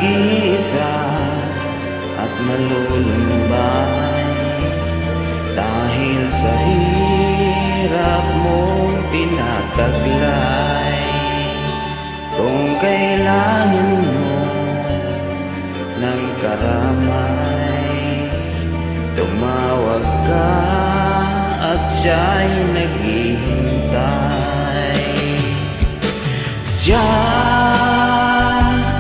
nag-iisa at malulumbay dahil sa hirap mong tinataglay. Kung kailangan mo ng karamay, tumawag ka at siya'y naghihintay. Siya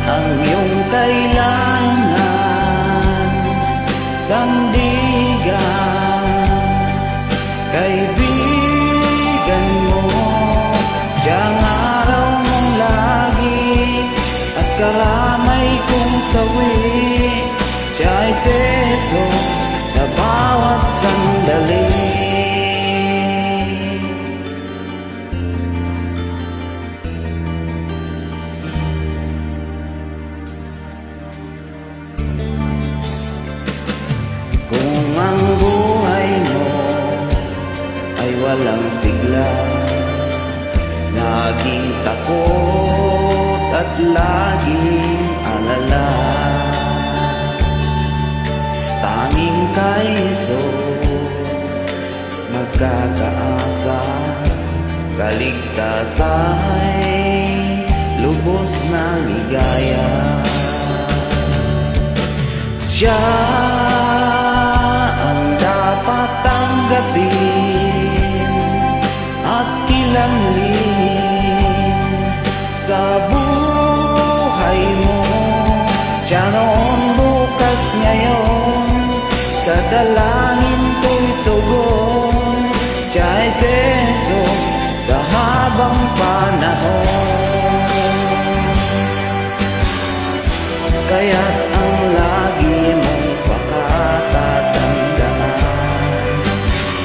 ang iyong kailangan, sandigan, kaibigan mo. Siyang araw mong lagi at karamay kong sawi. Siya'y seso sa bawat sandali. Kung ang buhay mo ay walang sigla, laging takot at laging alala, tanging kay Jesus magkakaasa, kaligtasan ay lubos na ligaya. Siya ang dapat tanggapin at kilangin sa buhay mo. Siya noon, bukas, ngayon, sa dalangin ko'y tugon. Siya'y seso sa habang panahon. Kaya't ang lagi mong pakatatandaan,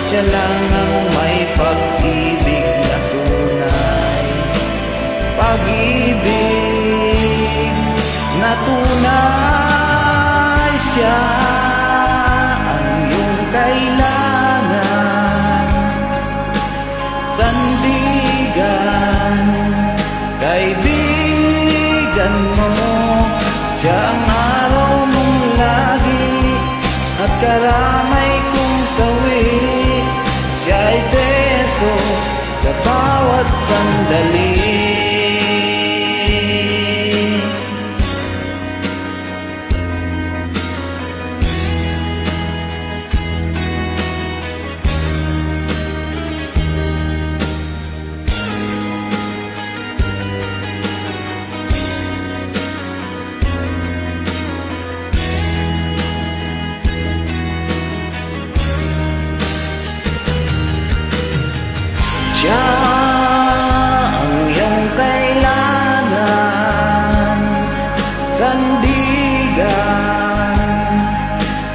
siya lang ang may pag-ibig na tunay. Pag-ibig na tunay, siya ang iyong kailangan. Sandigan, kaibigan mo. Siya ang araw mong lagi at karamay kong sawi. Siya'y seso sa bawat sandali. Siya ang iyong kailangan, sandigan,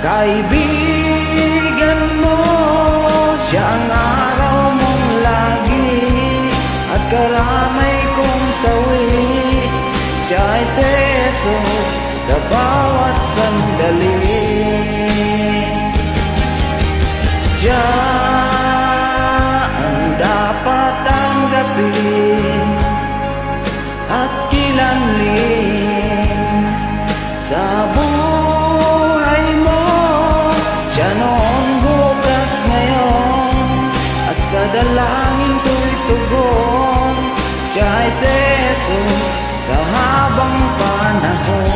kaibigan mo. Siya ang araw mong lagi at karamay kong sawi. Siya'y seso sa bawat sandali. Siya dapat tanggapin at kilangin sa buhay mo. Siya noon, bukas, ngayon, at sa dalangin ko'y tugon. Siya'y seso sa habang panahon.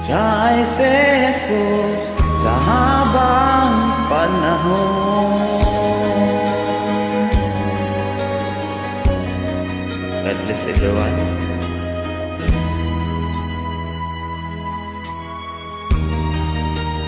Siya'y sesos sa habang panahon. God bless everyone.